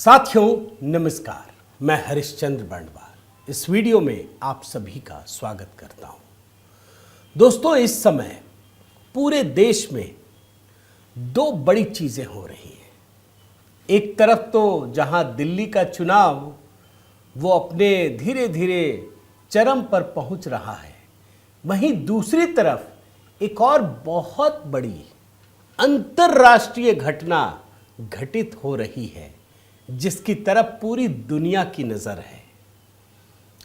साथियों नमस्कार, मैं हरिश्चंद्र बंडवार इस वीडियो में आप सभी का स्वागत करता हूं। दोस्तों, इस समय पूरे देश में दो बड़ी चीजें हो रही हैं। एक तरफ तो जहां दिल्ली का चुनाव वो अपने धीरे धीरे चरम पर पहुंच रहा है, वहीं दूसरी तरफ एक और बहुत बड़ी अंतर्राष्ट्रीय घटना घटित हो रही है जिसकी तरफ पूरी दुनिया की नजर है।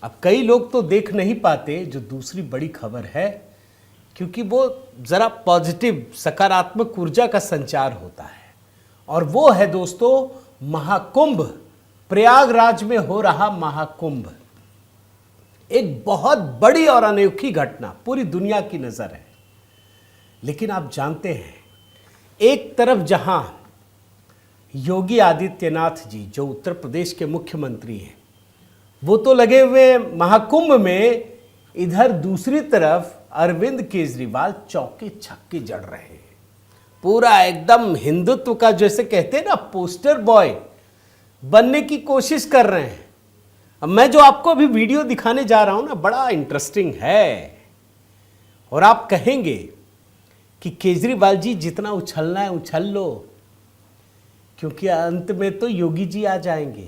अब कई लोग तो देख नहीं पाते जो दूसरी बड़ी खबर है, क्योंकि वो जरा पॉजिटिव सकारात्मक ऊर्जा का संचार होता है, और वो है दोस्तों महाकुंभ। प्रयागराज में हो रहा महाकुंभ एक बहुत बड़ी और अनोखी घटना, पूरी दुनिया की नजर है। लेकिन आप जानते हैं, एक तरफ जहां योगी आदित्यनाथ जी जो उत्तर प्रदेश के मुख्यमंत्री हैं वो तो लगे हुए महाकुंभ में, इधर दूसरी तरफ अरविंद केजरीवाल चौके छक्के जड़ रहे हैं। पूरा एकदम हिंदुत्व का जैसे कहते हैं ना, पोस्टर बॉय बनने की कोशिश कर रहे हैं। अब मैं जो आपको अभी वीडियो दिखाने जा रहा हूं ना, बड़ा इंटरेस्टिंग है। और आप कहेंगे कि केजरीवाल जी जितना उछलना है उछल लो, क्योंकि अंत में तो योगी जी आ जाएंगे।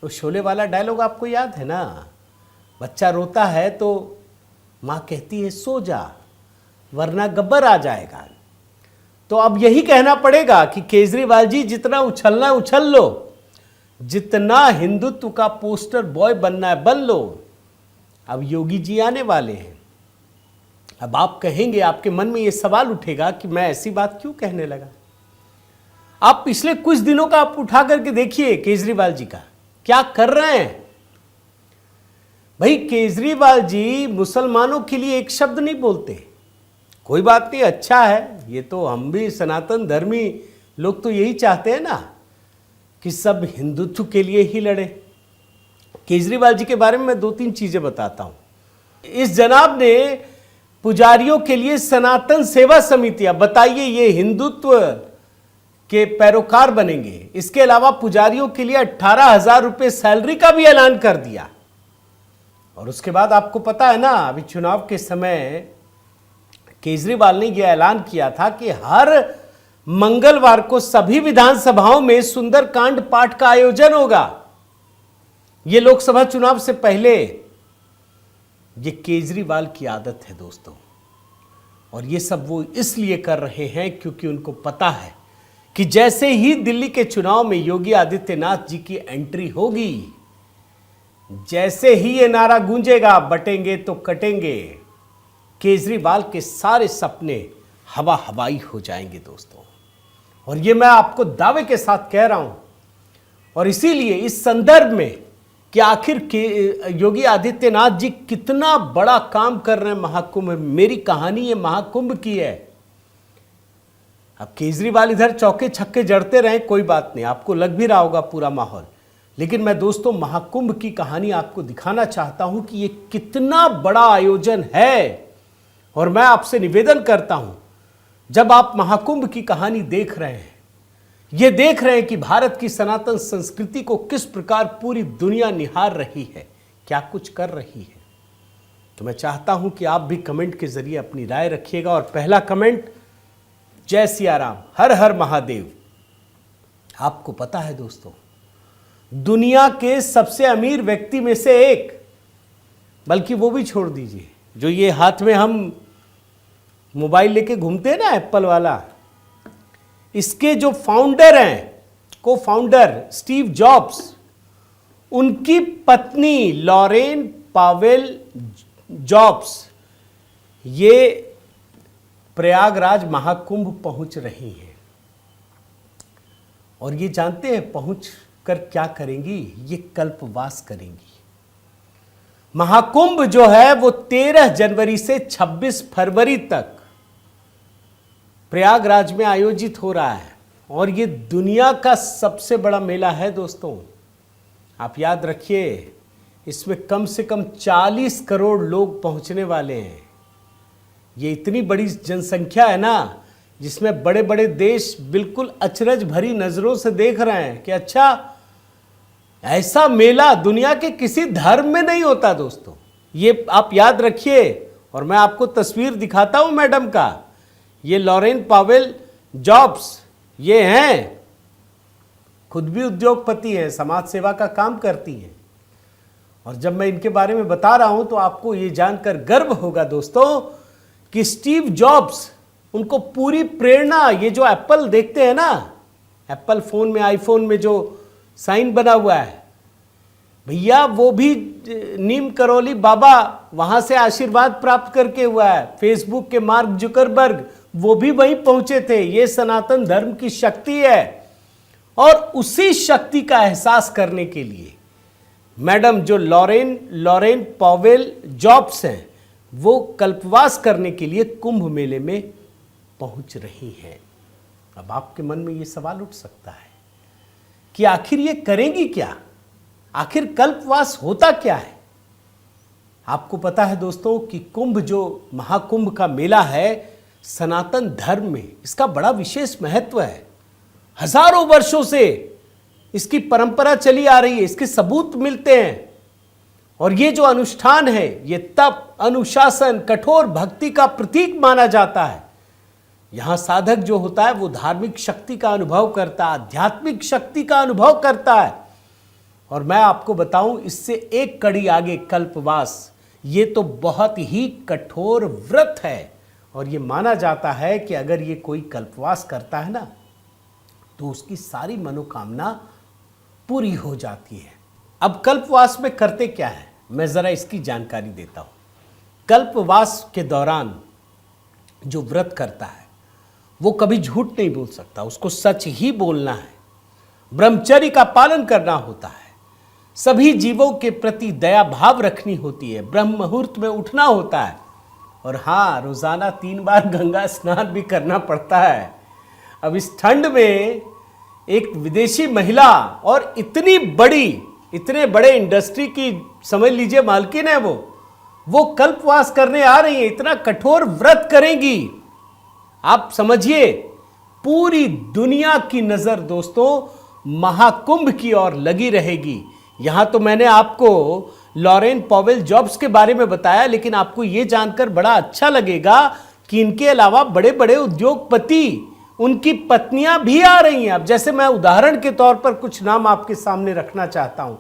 वो शोले वाला डायलॉग आपको याद है ना, बच्चा रोता है तो माँ कहती है सो जा वरना गब्बर आ जाएगा। तो अब यही कहना पड़ेगा कि केजरीवाल जी जितना उछलना है उछल लो, जितना हिंदुत्व का पोस्टर बॉय बनना है बन लो। अब योगी जी आने वाले हैं। अब आप कहेंगे, आपके मन में ये सवाल उठेगा कि मैं ऐसी बात क्यों कहने लगा। आप पिछले कुछ दिनों का आप उठा करके देखिए केजरीवाल जी का क्या कर रहे हैं। भाई, केजरीवाल जी मुसलमानों के लिए एक शब्द नहीं बोलते। कोई बात नहीं, अच्छा है, ये तो हम भी सनातन धर्मी लोग तो यही चाहते हैं ना कि सब हिंदुत्व के लिए ही लड़े। केजरीवाल जी के बारे में मैं दो तीन चीजें बताता हूं। इस जनाब ने पुजारियों के लिए सनातन सेवा समितियां, बताइए, ये हिंदुत्व के पैरोकार बनेंगे। इसके अलावा पुजारियों के लिए 18,000 रुपए सैलरी का भी ऐलान कर दिया। और उसके बाद आपको पता है ना, अभी चुनाव के समय केजरीवाल ने यह ऐलान किया था कि हर मंगलवार को सभी विधानसभाओं में सुंदरकांड पाठ का आयोजन होगा। यह लोकसभा चुनाव से पहले। ये केजरीवाल की आदत है दोस्तों, और ये सब वो इसलिए कर रहे हैं क्योंकि उनको पता है कि जैसे ही दिल्ली के चुनाव में योगी आदित्यनाथ जी की एंट्री होगी, जैसे ही ये नारा गूंजेगा, बटेंगे तो कटेंगे, केजरीवाल के सारे सपने हवा हवाई हो जाएंगे दोस्तों। और ये मैं आपको दावे के साथ कह रहा हूं। और इसीलिए इस संदर्भ में कि आखिर के योगी आदित्यनाथ जी कितना बड़ा काम कर रहे हैं महाकुंभ में, मेरी कहानी ये महाकुंभ की है। अब केजरीवाल इधर चौके छक्के जड़ते रहे, कोई बात नहीं, आपको लग भी रहा होगा पूरा माहौल। लेकिन मैं दोस्तों महाकुंभ की कहानी आपको दिखाना चाहता हूं कि ये कितना बड़ा आयोजन है। और मैं आपसे निवेदन करता हूं, जब आप महाकुंभ की कहानी देख रहे हैं, ये देख रहे हैं कि भारत की सनातन संस्कृति को किस प्रकार पूरी दुनिया निहार रही है, क्या कुछ कर रही है, तो मैं चाहता हूं कि आप भी कमेंट के जरिए अपनी राय रखिएगा। और पहला कमेंट, जय सिया राम, हर हर महादेव। आपको पता है दोस्तों, दुनिया के सबसे अमीर व्यक्ति में से एक, बल्कि वो भी छोड़ दीजिए, जो ये हाथ में हम मोबाइल लेके घूमते हैं ना, एप्पल वाला, इसके जो फाउंडर हैं, को फाउंडर स्टीव जॉब्स, उनकी पत्नी लॉरेन पावेल जॉब्स ये प्रयागराज महाकुंभ पहुंच रही हैं। और ये जानते हैं पहुंच कर क्या करेंगी? ये कल्पवास करेंगी। महाकुंभ जो है वो 13 जनवरी से 26 फरवरी तक प्रयागराज में आयोजित हो रहा है, और ये दुनिया का सबसे बड़ा मेला है दोस्तों। आप याद रखिए, इसमें कम से कम 40 करोड़ लोग पहुंचने वाले हैं। ये इतनी बड़ी जनसंख्या है ना, जिसमें बड़े बड़े देश बिल्कुल अचरज भरी नजरों से देख रहे हैं कि अच्छा, ऐसा मेला दुनिया के किसी धर्म में नहीं होता दोस्तों, ये आप याद रखिए। और मैं आपको तस्वीर दिखाता हूं मैडम का, ये लॉरेन पावेल जॉब्स, ये हैं, खुद भी उद्योगपति हैं, समाज सेवा का काम करती हैं। और जब मैं इनके बारे में बता रहा हूं तो आपको ये जानकर गर्व होगा दोस्तों कि स्टीव जॉब्स, उनको पूरी प्रेरणा, ये जो एप्पल देखते हैं ना, एप्पल फोन में, आईफोन में जो साइन बना हुआ है, भैया वो भी नीम करौली बाबा वहां से आशीर्वाद प्राप्त करके हुआ है। फेसबुक के मार्क जुकरबर्ग, वो भी वहीं पहुंचे थे। ये सनातन धर्म की शक्ति है और उसी शक्ति का एहसास करने के लिए मैडम जो लॉरेन पावेल जॉब्स हैं, वो कल्पवास करने के लिए कुंभ मेले में पहुंच रही हैं। अब आपके मन में ये सवाल उठ सकता है कि आखिर ये करेंगी क्या, आखिर कल्पवास होता क्या है। आपको पता है दोस्तों कि कुंभ, जो महाकुंभ का मेला है, सनातन धर्म में इसका बड़ा विशेष महत्व है। हजारों वर्षों से इसकी परंपरा चली आ रही है, इसके सबूत मिलते हैं। और ये जो अनुष्ठान है, ये तप, अनुशासन, कठोर भक्ति का प्रतीक माना जाता है। यहां साधक जो होता है वो धार्मिक शक्ति का अनुभव करता है, आध्यात्मिक शक्ति का अनुभव करता है। और मैं आपको बताऊं, इससे एक कड़ी आगे कल्पवास, ये तो बहुत ही कठोर व्रत है। और ये माना जाता है कि अगर ये कोई कल्पवास करता है ना, तो उसकी सारी मनोकामना पूरी हो जाती है। अब कल्पवास में करते क्या है, मैं जरा इसकी जानकारी देता हूं। कल्पवास के दौरान जो व्रत करता है वो कभी झूठ नहीं बोल सकता, उसको सच ही बोलना है। ब्रह्मचर्य का पालन करना होता है, सभी जीवों के प्रति दया भाव रखनी होती है, ब्रह्म मुहूर्त में उठना होता है, और हाँ, रोजाना 3 बार गंगा स्नान भी करना पड़ता है। अब इस ठंड में एक विदेशी महिला, और इतने बड़े इंडस्ट्री की समझ लीजिए मालकिन है, वो कल्पवास करने आ रही है, इतना कठोर व्रत करेंगी। आप समझिए, पूरी दुनिया की नजर दोस्तों महाकुंभ की ओर लगी रहेगी। यहां तो मैंने आपको लॉरेन पावेल जॉब्स के बारे में बताया, लेकिन आपको यह जानकर बड़ा अच्छा लगेगा कि इनके अलावा बड़े बड़े उद्योगपति, उनकी पत्नियां भी आ रही हैं। अब जैसे मैं उदाहरण के तौर पर कुछ नाम आपके सामने रखना चाहता हूं,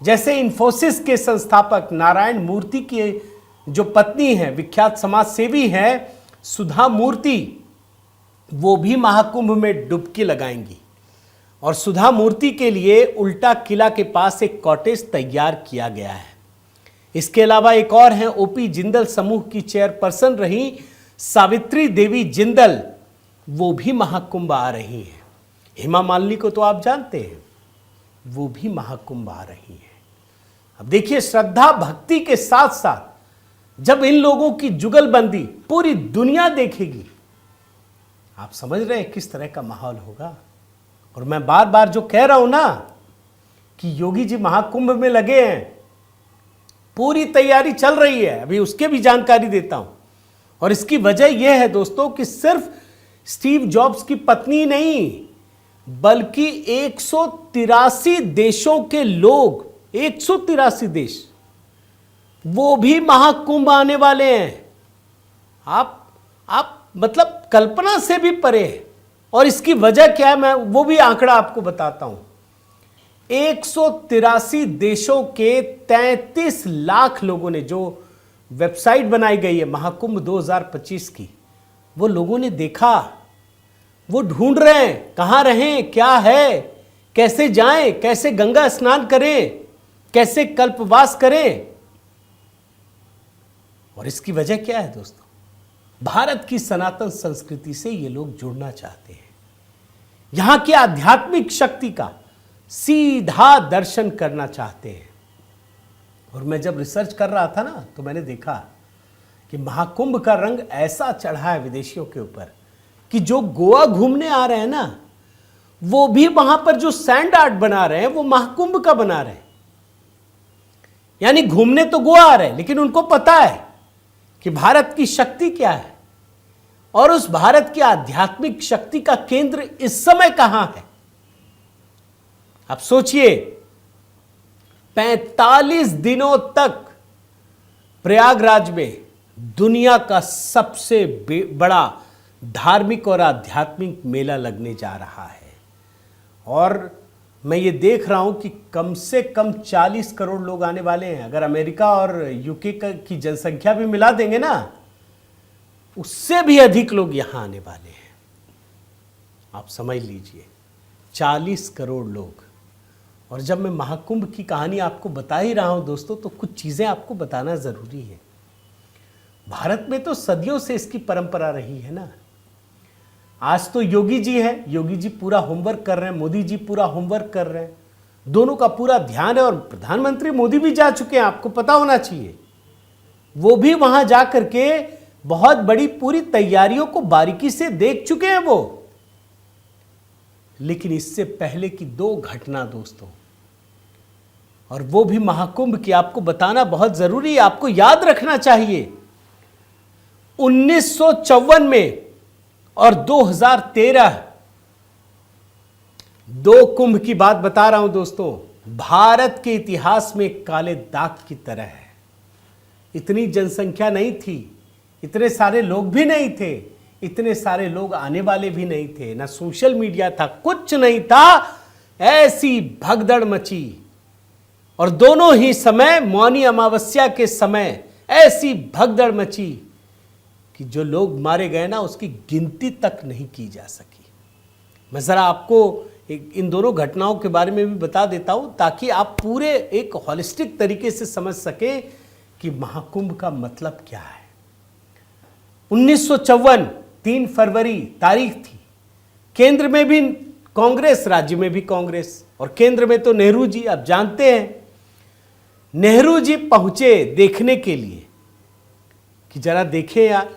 जैसे इन्फोसिस के संस्थापक नारायण मूर्ति की जो पत्नी है, विख्यात समाज सेवी है सुधा मूर्ति, वो भी महाकुंभ में डुबकी लगाएंगी। और सुधा मूर्ति के लिए उल्टा किला के पास एक कॉटेज तैयार किया गया है। इसके अलावा एक और हैं, ओपी जिंदल समूह की चेयरपर्सन रही सावित्री देवी जिंदल, वो भी महाकुंभ आ रही हैं। हेमा मालिनी को तो आप जानते हैं, वो भी महाकुंभ आ रही हैं। अब देखिए, श्रद्धा भक्ति के साथ साथ जब इन लोगों की जुगलबंदी पूरी दुनिया देखेगी, आप समझ रहे हैं किस तरह का माहौल होगा। और मैं बार बार जो कह रहा हूं ना कि योगी जी महाकुंभ में लगे हैं, पूरी तैयारी चल रही है, अभी उसके भी जानकारी देता हूं। और इसकी वजह यह है दोस्तों कि सिर्फ स्टीव जॉब्स की पत्नी नहीं, बल्कि 183 देशों के लोग, 183 देश, वो भी महाकुंभ आने वाले हैं। आप मतलब कल्पना से भी परे है। और इसकी वजह क्या है, मैं वो भी आंकड़ा आपको बताता हूं। 183 देशों के 33 लाख लोगों ने, जो वेबसाइट बनाई गई है महाकुंभ 2025 की, वो लोगों ने देखा, वो ढूंढ रहे हैं कहां रहें, क्या है, कैसे जाएं, कैसे गंगा स्नान करें, कैसे कल्पवास करें। और इसकी वजह क्या है दोस्तों, भारत की सनातन संस्कृति से ये लोग जुड़ना चाहते हैं, यहां की आध्यात्मिक शक्ति का सीधा दर्शन करना चाहते हैं। और मैं जब रिसर्च कर रहा था ना, तो मैंने देखा कि महाकुंभ का रंग ऐसा चढ़ा है विदेशियों के ऊपर कि जो गोवा घूमने आ रहे हैं ना, वो भी वहां पर जो सैंड आर्ट बना रहे हैं वो महाकुंभ का बना रहे हैं। यानी घूमने तो गोवा आ रहे हैं, लेकिन उनको पता है कि भारत की शक्ति क्या है और उस भारत की आध्यात्मिक शक्ति का केंद्र इस समय कहां है। आप सोचिए, 45 दिनों तक प्रयागराज में दुनिया का सबसे बड़ा धार्मिक और आध्यात्मिक मेला लगने जा रहा है। और मैं ये देख रहा हूं कि कम से कम 40 करोड़ लोग आने वाले हैं। अगर अमेरिका और यूके की जनसंख्या भी मिला देंगे ना, उससे भी अधिक लोग यहां आने वाले हैं। आप समझ लीजिए, 40 करोड़ लोग। और जब मैं महाकुंभ की कहानी आपको बता ही रहा हूं दोस्तों, तो कुछ चीजें आपको बताना जरूरी है। भारत में तो सदियों से इसकी परंपरा रही है ना। आज तो योगी जी है, योगी जी पूरा होमवर्क कर रहे हैं, मोदी जी पूरा होमवर्क कर रहे हैं, दोनों का पूरा ध्यान है। और प्रधानमंत्री मोदी भी जा चुके हैं, आपको पता होना चाहिए। वो भी वहां जा करके बहुत बड़ी पूरी तैयारियों को बारीकी से देख चुके हैं वो। लेकिन इससे पहले की 2 घटना दोस्तों, और वो भी महाकुंभ की, आपको बताना बहुत जरूरी है, आपको याद रखना चाहिए। 1954 में और 2013, 2 कुंभ की बात बता रहा हूं दोस्तों, भारत के इतिहास में काले दाग की तरह है। इतनी जनसंख्या नहीं थी, इतने सारे लोग भी नहीं थे, इतने सारे लोग आने वाले भी नहीं थे, ना सोशल मीडिया था, कुछ नहीं था। ऐसी भगदड़ मची। और दोनों ही समय, मौनी अमावस्या के समय ऐसी भगदड़ मची कि जो लोग मारे गए ना, उसकी गिनती तक नहीं की जा सकी। मैं जरा आपको इन दोनों घटनाओं के बारे में भी बता देता हूं, ताकि आप पूरे एक हॉलिस्टिक तरीके से समझ सके कि महाकुंभ का मतलब क्या है। 1954 3 फरवरी तारीख थी। केंद्र में भी कांग्रेस, राज्य में भी कांग्रेस, और केंद्र में तो नेहरू जी, आप जानते हैं। नेहरू जी पहुंचे देखने के लिए कि जरा देखें यार।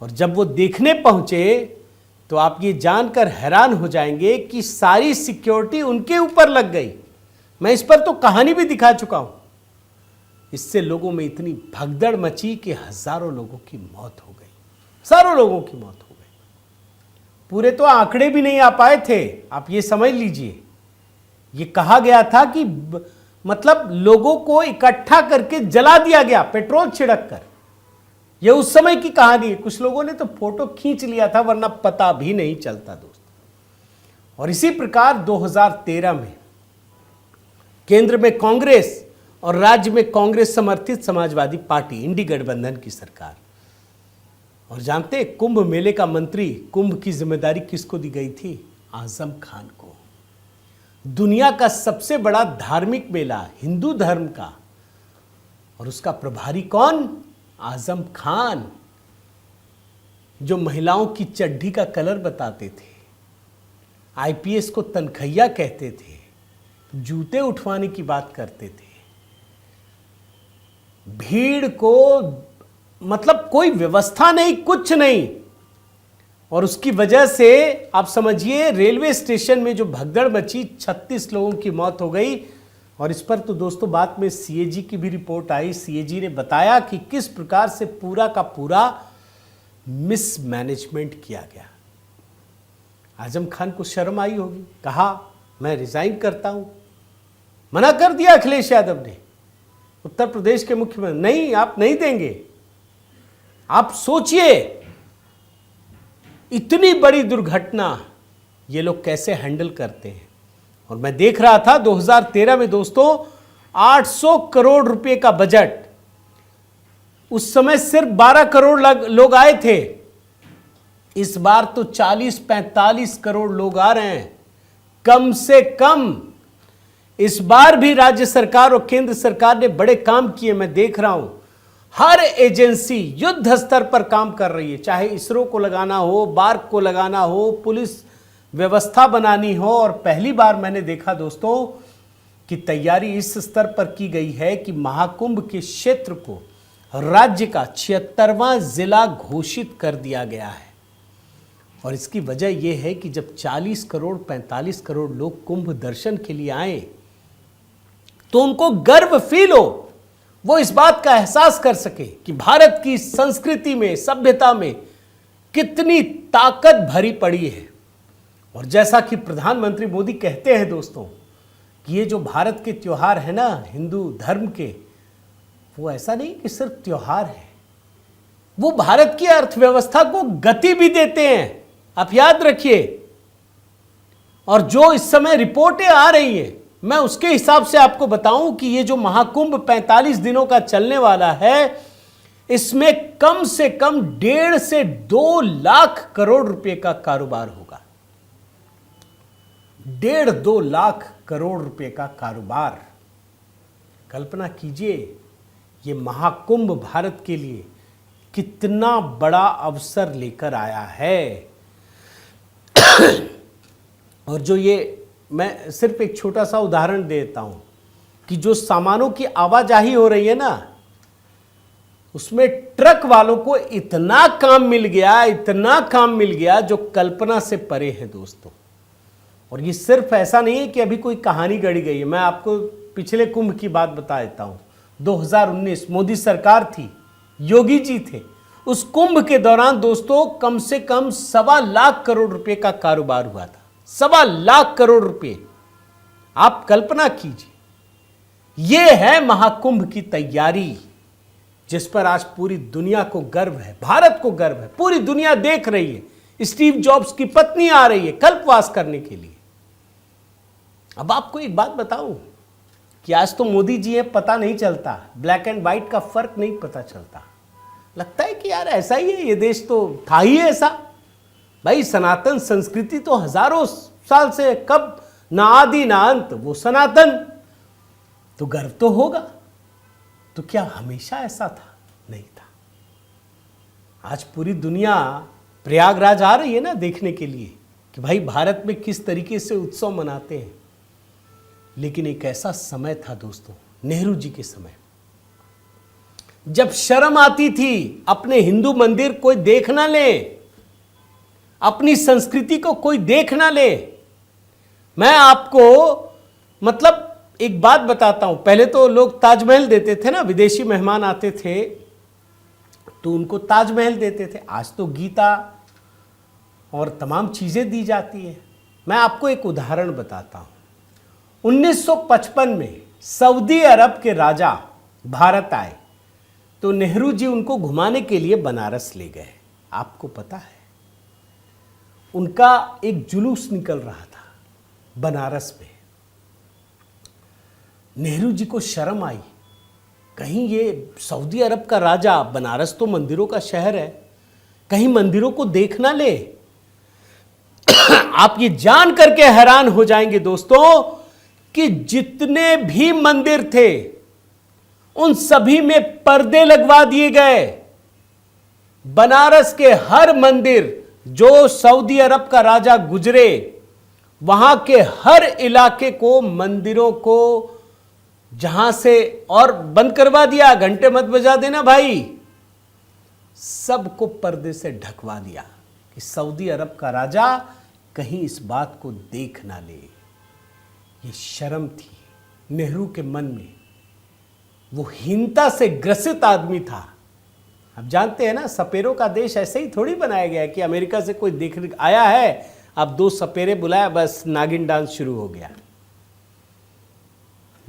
और जब वो देखने पहुंचे तो आप ये जानकर हैरान हो जाएंगे कि सारी सिक्योरिटी उनके ऊपर लग गई। मैं इस पर तो कहानी भी दिखा चुका हूं। इससे लोगों में इतनी भगदड़ मची कि हजारों लोगों की मौत हो गई, हजारों लोगों की मौत हो गई। पूरे तो आंकड़े भी नहीं आ पाए थे, आप ये समझ लीजिए। ये कहा गया था कि मतलब लोगों को इकट्ठा करके जला दिया गया, पेट्रोल छिड़क कर। यह उस समय की कहानी है। कुछ लोगों ने तो फोटो खींच लिया था, वरना पता भी नहीं चलता दोस्तों। और इसी प्रकार 2013 में केंद्र में कांग्रेस और राज्य में कांग्रेस समर्थित समाजवादी पार्टी, इंडी गठबंधन की सरकार। और जानते हैं कुंभ मेले का मंत्री, कुंभ की जिम्मेदारी किसको दी गई थी? आजम खान को। दुनिया का सबसे बड़ा धार्मिक मेला हिंदू धर्म का, और उसका प्रभारी कौन? आजम खान, जो महिलाओं की चड्ढी का कलर बताते थे, आईपीएस को तनखैया कहते थे, जूते उठवाने की बात करते थे, भीड़ को मतलब कोई व्यवस्था नहीं, कुछ नहीं। और उसकी वजह से आप समझिए रेलवे स्टेशन में जो भगदड़ मची, 36 लोगों की मौत हो गई। और इस पर तो दोस्तों बाद में सीएजी की भी रिपोर्ट आई। सीएजी ने बताया कि किस प्रकार से पूरा का पूरा मिसमैनेजमेंट किया गया। आजम खान को शर्म आई होगी, कहा मैं रिजाइन करता हूं। मना कर दिया अखिलेश यादव ने, उत्तर प्रदेश के मुख्यमंत्री, नहीं आप नहीं देंगे। आप सोचिए इतनी बड़ी दुर्घटना ये लोग कैसे हैंडल करते हैं। और मैं देख रहा था 2013 में दोस्तों 800 करोड़ रुपए का बजट, उस समय सिर्फ 12 करोड़ लोग आए थे। इस बार तो 40-45 करोड़ लोग आ रहे हैं कम से कम। इस बार भी राज्य सरकार और केंद्र सरकार ने बड़े काम किए। मैं देख रहा हूं हर एजेंसी युद्ध स्तर पर काम कर रही है, चाहे इसरो को लगाना हो, बार्क को लगाना हो, पुलिस व्यवस्था बनानी हो। और पहली बार मैंने देखा दोस्तों कि तैयारी इस स्तर पर की गई है कि महाकुंभ के क्षेत्र को राज्य का 76वां जिला घोषित कर दिया गया है। और इसकी वजह यह है कि जब 40 करोड़ 45 करोड़ लोग कुंभ दर्शन के लिए आए तो उनको गर्व फील हो, वो इस बात का एहसास कर सके कि भारत की संस्कृति में, सभ्यता में कितनी ताकत भरी पड़ी है। और जैसा कि प्रधानमंत्री मोदी कहते हैं दोस्तों कि ये जो भारत के त्योहार है ना हिंदू धर्म के, वो ऐसा नहीं कि सिर्फ त्योहार है, वो भारत की अर्थव्यवस्था को गति भी देते हैं, आप याद रखिए। और जो इस समय रिपोर्टें आ रही हैं, मैं उसके हिसाब से आपको बताऊं कि ये जो महाकुंभ 45 दिनों का चलने वाला है, इसमें कम से कम 1.5 से 2 लाख करोड़ रुपए का कारोबार होगा। 1.5-2 लाख करोड़ रुपए का कारोबार। कल्पना कीजिए ये महाकुंभ भारत के लिए कितना बड़ा अवसर लेकर आया है। और जो ये मैं सिर्फ एक छोटा सा उदाहरण देता हूं कि जो सामानों की आवाजाही हो रही है ना, उसमें ट्रक वालों को इतना काम मिल गया, इतना काम मिल गया जो कल्पना से परे है दोस्तों। और ये सिर्फ ऐसा नहीं है कि अभी कोई कहानी गढ़ी गई है। मैं आपको पिछले कुंभ की बात बता देता हूं। 2019 मोदी सरकार थी, योगी जी थे। उस कुंभ के दौरान दोस्तों कम से कम 1.25 लाख करोड़ रुपए का कारोबार हुआ था। 1.25 लाख करोड़ रुपए, आप कल्पना कीजिए। यह है महाकुंभ की तैयारी, जिस पर आज पूरी दुनिया को गर्व है, भारत को गर्व है। पूरी दुनिया देख रही है। स्टीव जॉब्स की पत्नी आ रही है कल्पवास करने के लिए। अब आपको एक बात बताऊं कि आज तो मोदी जी है, पता नहीं चलता, ब्लैक एंड व्हाइट का फर्क नहीं पता चलता। लगता है कि यार ऐसा ही है, ये देश तो था ही ऐसा। भाई सनातन संस्कृति तो हजारों साल से, कब ना आदि ना अंत, वो सनातन, तो गर्व तो होगा। तो क्या हमेशा ऐसा था? नहीं था। आज पूरी दुनिया प्रयागराज आ रही है ना देखने के लिए कि भाई भारत में किस तरीके से उत्सव मनाते हैं। लेकिन एक ऐसा समय था दोस्तों, नेहरू जी के समय, जब शर्म आती थी अपने हिंदू मंदिर कोई देख ना ले, अपनी संस्कृति को कोई देख ना ले। मैं आपको मतलब एक बात बताता हूं। पहले तो लोग ताजमहल देते थे ना, विदेशी मेहमान आते थे तो उनको ताजमहल देते थे। आज तो गीता और तमाम चीजें दी जाती है। मैं आपको एक उदाहरण बताता हूं। 1955 में सऊदी अरब के राजा भारत आए तो नेहरू जी उनको घुमाने के लिए बनारस ले गए। आपको पता है उनका एक जुलूस निकल रहा था बनारस में। नेहरू जी को शर्म आई, कहीं ये सऊदी अरब का राजा, बनारस तो मंदिरों का शहर है, कहीं मंदिरों को देख ना ले। आप ये जान करके हैरान हो जाएंगे दोस्तों कि जितने भी मंदिर थे उन सभी में पर्दे लगवा दिए गए। बनारस के हर मंदिर जो सऊदी अरब का राजा गुजरे, वहां के हर इलाके को, मंदिरों को जहां से, और बंद करवा दिया, घंटे मत बजा देना भाई, सबको पर्दे से ढकवा दिया कि सऊदी अरब का राजा कहीं इस बात को देख ना ले। ये शर्म थी नेहरू के मन में। वो हीनता से ग्रसित आदमी था। अब जानते हैं ना, सपेरों का देश ऐसे ही थोड़ी बनाया गया है कि अमेरिका से कोई देख आया है, अब 2 सपेरे बुलाया, बस नागिन डांस शुरू हो गया।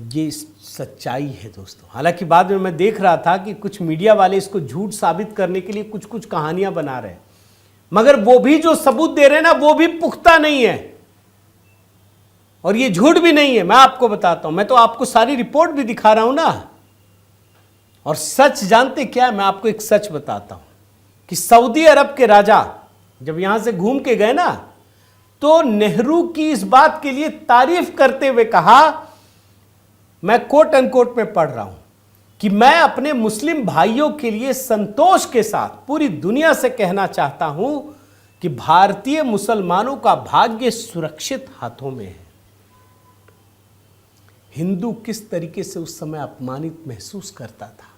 ये सच्चाई है दोस्तों। हालांकि बाद में मैं देख रहा था कि कुछ मीडिया वाले इसको झूठ साबित करने के लिए कुछ कुछ कहानियां बना रहे हैं, मगर वो भी जो सबूत दे रहे हैं ना, वो भी पुख्ता नहीं है और ये झूठ भी नहीं है। मैं आपको बताता हूं, मैं तो आपको सारी रिपोर्ट भी दिखा रहा हूं ना। और सच जानते क्या है? मैं आपको एक सच बताता हूं कि सऊदी अरब के राजा जब यहां से घूम के गए ना, तो नेहरू की इस बात के लिए तारीफ करते हुए कहा, मैं कोट अनकोट में पढ़ रहा हूं, कि मैं अपने मुस्लिम भाइयों के लिए संतोष के साथ पूरी दुनिया से कहना चाहता हूं कि भारतीय मुसलमानों का भाग्य सुरक्षित हाथों में है। हिंदू किस तरीके से उस समय अपमानित महसूस करता था,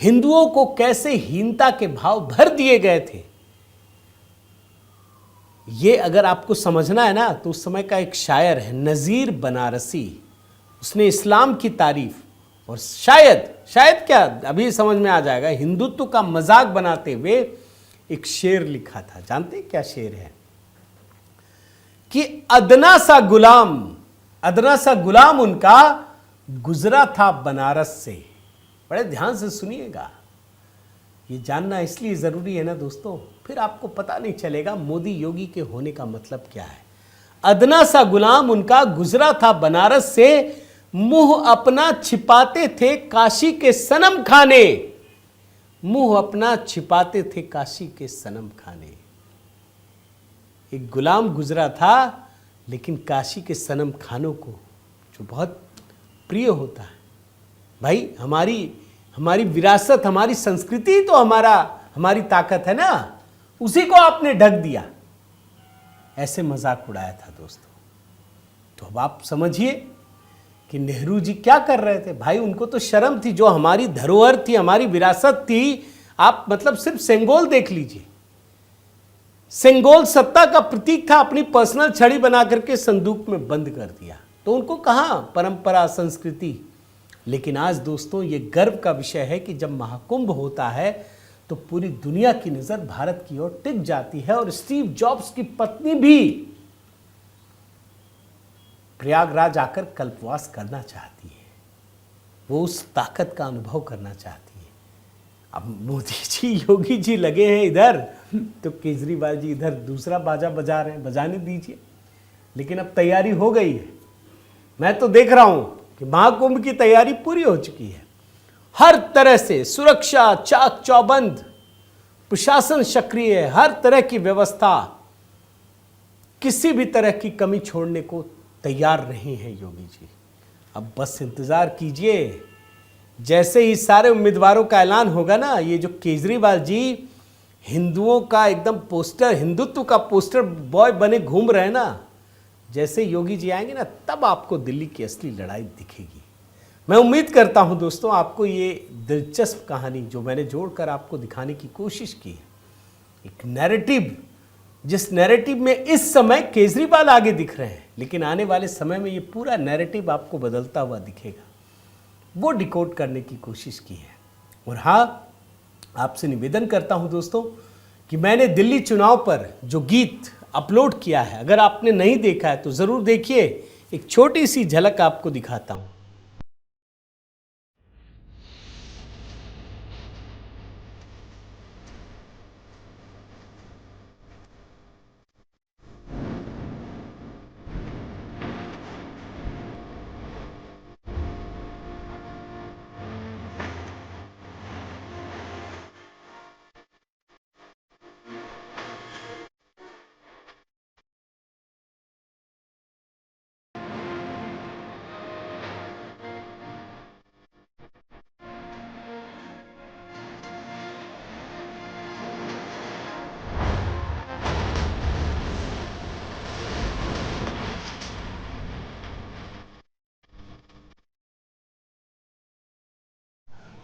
हिंदुओं को कैसे हीनता के भाव भर दिए गए थे। ये अगर आपको समझना है ना, तो उस समय का एक शायर है नजीर बनारसी, उसने इस्लाम की तारीफ और शायद क्या अभी समझ में आ जाएगा, हिंदुत्व का मजाक बनाते हुए एक शेर लिखा था। जानते क्या शेर है? कि अदना सा गुलाम अदना सा गुलाम उनका गुजरा था बनारस से। बड़े ध्यान से सुनिएगा, ये जानना इसलिए ज़रूरी है ना दोस्तों, फिर आपको पता नहीं चलेगा मोदी योगी के होने का मतलब क्या है। अदना सा गुलाम उनका गुजरा था बनारस से, मुंह अपना छिपाते थे काशी के सनम खाने। मुंह अपना छिपाते थे काशी के सनम खाने। एक गुलाम गुजरा था, लेकिन काशी के सनम खानों को, जो बहुत प्रिय होता है भाई, हमारी विरासत, हमारी संस्कृति तो हमारी ताकत है ना, उसी को आपने ढक दिया। ऐसे मजाक उड़ाया था दोस्तों। तो अब आप समझिए कि नेहरू जी क्या कर रहे थे भाई। उनको तो शर्म थी, जो हमारी धरोहर थी, हमारी विरासत थी। आप मतलब सिर्फ सेंगोल देख लीजिए, सेंगोल सत्ता का प्रतीक था, अपनी पर्सनल छड़ी बना करके संदूक में बंद कर दिया। तो उनको कहां परंपरा संस्कृति। लेकिन आज दोस्तों ये गर्व का विषय है कि जब महाकुंभ होता है तो पूरी दुनिया की नजर भारत की ओर टिक जाती है। और स्टीव जॉब्स की पत्नी भी प्रयागराज आकर कल्पवास करना चाहती है, वो उस ताकत का अनुभव करना चाहती है। अब मोदी जी योगी जी लगे हैं इधर, तो केजरीवाल जी इधर दूसरा बाजा बजा रहे हैं, बजाने दीजिए। लेकिन अब तैयारी हो गई है, मैं तो देख रहा हूं कि महाकुंभ की तैयारी पूरी हो चुकी है। हर तरह से सुरक्षा चाक चौबंद, प्रशासन सक्रिय है, हर तरह की व्यवस्था, किसी भी तरह की कमी छोड़ने को तैयार नहीं है योगी जी। अब बस इंतजार कीजिए, जैसे ही सारे उम्मीदवारों का ऐलान होगा ना, ये जो केजरीवाल जी हिंदुओं का एकदम पोस्टर, हिंदुत्व का पोस्टर बॉय बने घूम रहे हैं ना, जैसे योगी जी आएंगे ना, तब आपको दिल्ली की असली लड़ाई दिखेगी। मैं उम्मीद करता हूं दोस्तों आपको ये दिलचस्प कहानी जो मैंने जोड़कर आपको दिखाने की कोशिश की है, एक नैरेटिव, जिस नैरेटिव में इस समय केजरीवाल आगे दिख रहे हैं, लेकिन आने वाले समय में ये पूरा नैरेटिव आपको बदलता हुआ दिखेगा, वो डिकोड करने की कोशिश की है। और हाँ, आपसे निवेदन करता हूं दोस्तों कि मैंने दिल्ली चुनाव पर जो गीत अपलोड किया है, अगर आपने नहीं देखा है तो ज़रूर देखिए। एक छोटी सी झलक आपको दिखाता हूं।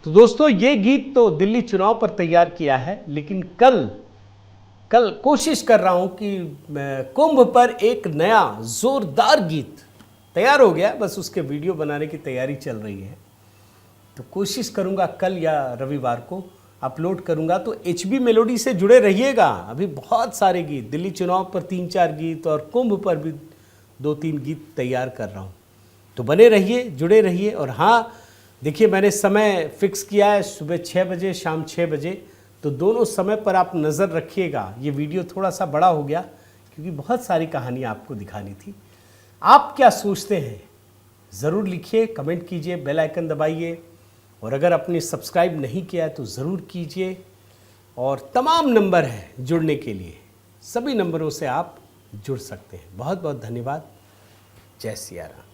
तो दोस्तों ये गीत तो दिल्ली चुनाव पर तैयार किया है, लेकिन कल कोशिश कर रहा हूं कि कुंभ पर एक नया जोरदार गीत तैयार हो गया, बस उसके वीडियो बनाने की तैयारी चल रही है। तो कोशिश करूंगा कल या रविवार को अपलोड करूंगा। तो HB मेलोडी से जुड़े रहिएगा, अभी बहुत सारे गीत, दिल्ली चुनाव पर 3-4 गीत और कुंभ पर भी 2-3 गीत तैयार कर रहा हूं। तो बने रहिए, जुड़े रहिए। और हाँ देखिए, मैंने समय फिक्स किया है सुबह 6 बजे, शाम 6 बजे, तो दोनों समय पर आप नज़र रखिएगा। ये वीडियो थोड़ा सा बड़ा हो गया क्योंकि बहुत सारी कहानी आपको दिखानी थी। आप क्या सोचते हैं ज़रूर लिखिए, कमेंट कीजिए, बेल आइकन दबाइए। और अगर आपने सब्सक्राइब नहीं किया है तो ज़रूर कीजिए। और तमाम नंबर हैं जुड़ने के लिए, सभी नंबरों से आप जुड़ सकते हैं। बहुत बहुत धन्यवाद। जय सिया राम।